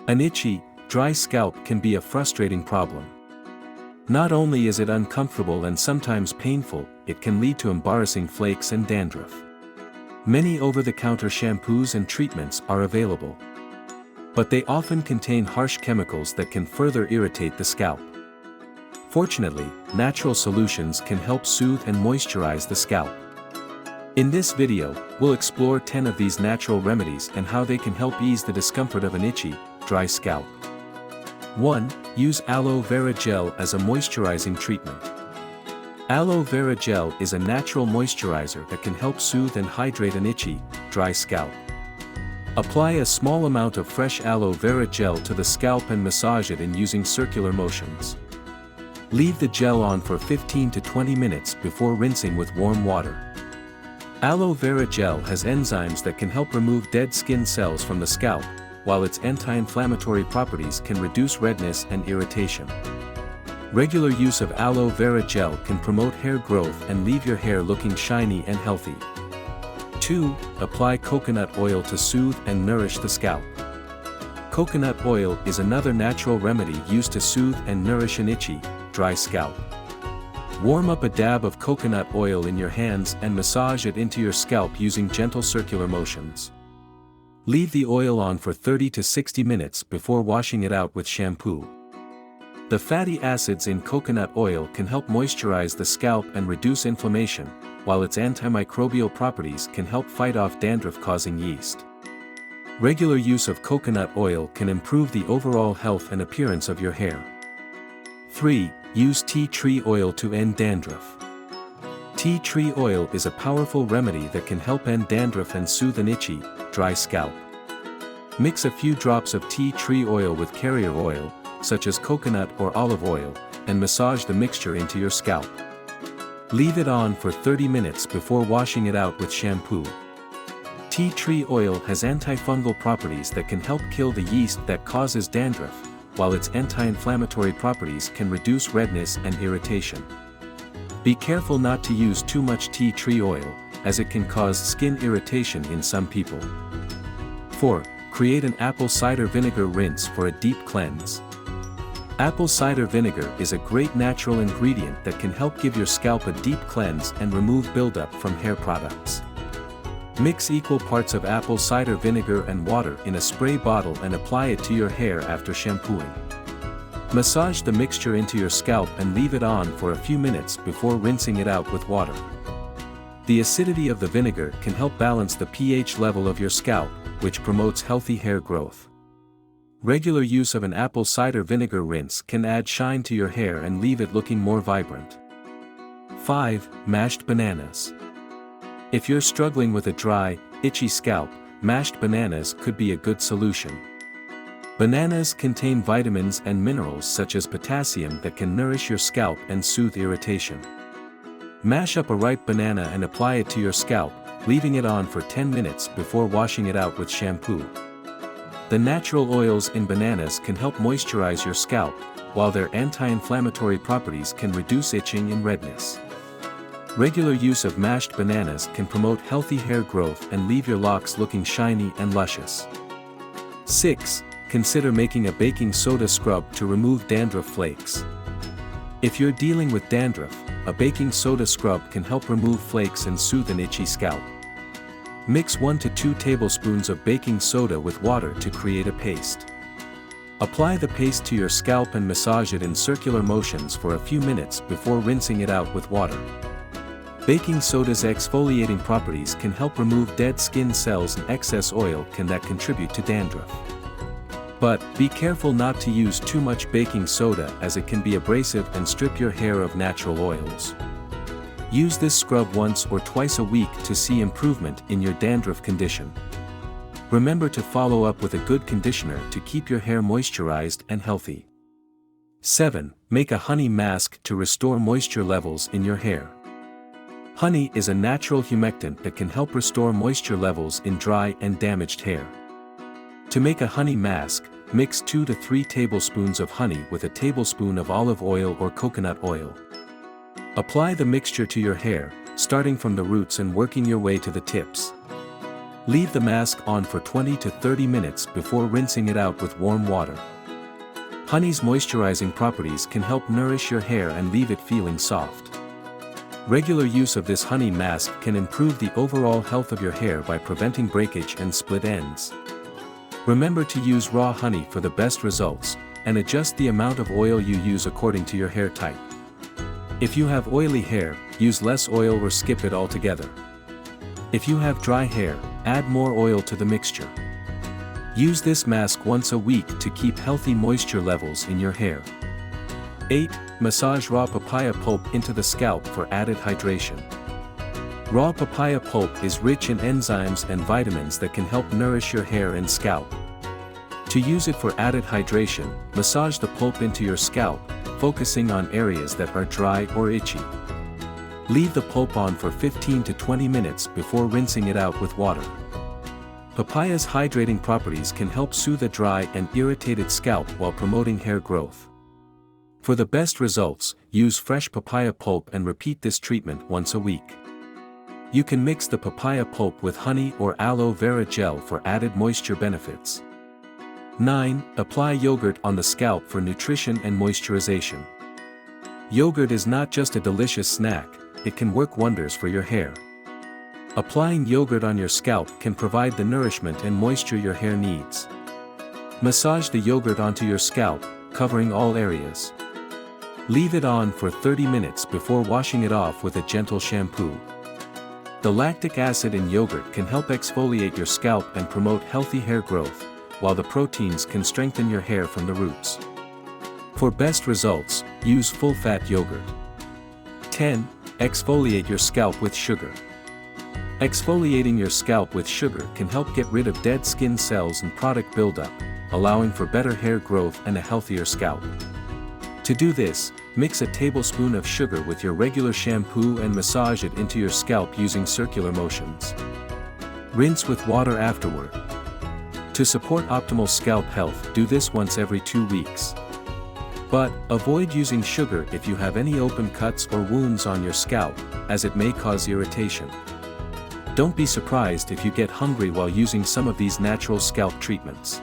An itchy, dry scalp can be a frustrating problem. Not only is it uncomfortable and sometimes painful, it can lead to embarrassing flakes and dandruff. Many over-the-counter shampoos and treatments are available, but they often contain harsh chemicals that can further irritate the scalp. Fortunately, natural solutions can help soothe and moisturize the scalp. In this video, we'll explore 10 of these natural remedies and how they can help ease the discomfort of an itchy, dry scalp. 1. Use aloe vera gel as a moisturizing treatment. Aloe vera gel is a natural moisturizer that can help soothe and hydrate an itchy, dry scalp. Apply a small amount of fresh aloe vera gel to the scalp and massage it in using circular motions. Leave the gel on for 15 to 20 minutes before rinsing with warm water. Aloe vera gel has enzymes that can help remove dead skin cells from the scalp, while its anti-inflammatory properties can reduce redness and irritation. Regular use of aloe vera gel can promote hair growth and leave your hair looking shiny and healthy. 2. Apply coconut oil to soothe and nourish the scalp. Coconut oil is another natural remedy used to soothe and nourish an itchy, dry scalp. Warm up a dab of coconut oil in your hands and massage it into your scalp using gentle circular motions. Leave the oil on for 30 to 60 minutes before washing it out with shampoo. The fatty acids in coconut oil can help moisturize the scalp and reduce inflammation, while its antimicrobial properties can help fight off dandruff-causing yeast. Regular use of coconut oil can improve the overall health and appearance of your hair. 3. Use tea tree oil to end dandruff. Tea tree oil is a powerful remedy that can help end dandruff and soothe an itchy, dry scalp. Mix a few drops of tea tree oil with carrier oil, such as coconut or olive oil, and massage the mixture into your scalp. Leave it on for 30 minutes before washing it out with shampoo. Tea tree oil has antifungal properties that can help kill the yeast that causes dandruff, while its anti-inflammatory properties can reduce redness and irritation. Be careful not to use too much tea tree oil, as it can cause skin irritation in some people. 4. Create an apple cider vinegar rinse for a deep cleanse. Apple cider vinegar is a great natural ingredient that can help give your scalp a deep cleanse and remove buildup from hair products. Mix equal parts of apple cider vinegar and water in a spray bottle and apply it to your hair after shampooing. Massage the mixture into your scalp and leave it on for a few minutes before rinsing it out with water. The acidity of the vinegar can help balance the pH level of your scalp, which promotes healthy hair growth. Regular use of an apple cider vinegar rinse can add shine to your hair and leave it looking more vibrant. 5. Mashed bananas. If you're struggling with a dry, itchy scalp, mashed bananas could be a good solution. Bananas contain vitamins and minerals such as potassium that can nourish your scalp and soothe irritation. Mash up a ripe banana and apply it to your scalp, leaving it on for 10 minutes before washing it out with shampoo. The natural oils in bananas can help moisturize your scalp, while their anti-inflammatory properties can reduce itching and redness. Regular use of mashed bananas can promote healthy hair growth and leave your locks looking shiny and luscious. 6. Consider making a baking soda scrub to remove dandruff flakes. If you're dealing with dandruff, a baking soda scrub can help remove flakes and soothe an itchy scalp. Mix 1 to 2 tablespoons of baking soda with water to create a paste. Apply the paste to your scalp and massage it in circular motions for a few minutes before rinsing it out with water. Baking soda's exfoliating properties can help remove dead skin cells and excess oil that contribute to dandruff. But, be careful not to use too much baking soda as it can be abrasive and strip your hair of natural oils. Use this scrub once or twice a week to see improvement in your dandruff condition. Remember to follow up with a good conditioner to keep your hair moisturized and healthy. 7. Make a honey mask to restore moisture levels in your hair. Honey is a natural humectant that can help restore moisture levels in dry and damaged hair. To make a honey mask, mix 2 to 3 tablespoons of honey with a tablespoon of olive oil or coconut oil. Apply the mixture to your hair, starting from the roots and working your way to the tips. Leave the mask on for 20 to 30 minutes before rinsing it out with warm water. Honey's moisturizing properties can help nourish your hair and leave it feeling soft. Regular use of this honey mask can improve the overall health of your hair by preventing breakage and split ends. Remember to use raw honey for the best results, and adjust the amount of oil you use according to your hair type. If you have oily hair, use less oil or skip it altogether. If you have dry hair, add more oil to the mixture. Use this mask once a week to keep healthy moisture levels in your hair. 8. Massage raw papaya pulp into the scalp for added hydration. Raw papaya pulp is rich in enzymes and vitamins that can help nourish your hair and scalp. To use it for added hydration, massage the pulp into your scalp, focusing on areas that are dry or itchy. Leave the pulp on for 15 to 20 minutes before rinsing it out with water. Papaya's hydrating properties can help soothe a dry and irritated scalp while promoting hair growth. For the best results, use fresh papaya pulp and repeat this treatment once a week. You can mix the papaya pulp with honey or aloe vera gel for added moisture benefits. 9. Apply yogurt on the scalp for nutrition and moisturization. Yogurt is not just a delicious snack, it can work wonders for your hair. Applying yogurt on your scalp can provide the nourishment and moisture your hair needs. Massage the yogurt onto your scalp, covering all areas. Leave it on for 30 minutes before washing it off with a gentle shampoo. The lactic acid in yogurt can help exfoliate your scalp and promote healthy hair growth, while the proteins can strengthen your hair from the roots. For best results, use full-fat yogurt. 10. Exfoliate your scalp with sugar. Exfoliating your scalp with sugar can help get rid of dead skin cells and product buildup, allowing for better hair growth and a healthier scalp. To do this, mix a tablespoon of sugar with your regular shampoo and massage it into your scalp using circular motions. Rinse with water afterward. To support optimal scalp health, do this once every 2 weeks. But, avoid using sugar if you have any open cuts or wounds on your scalp, as it may cause irritation. Don't be surprised if you get hungry while using some of these natural scalp treatments.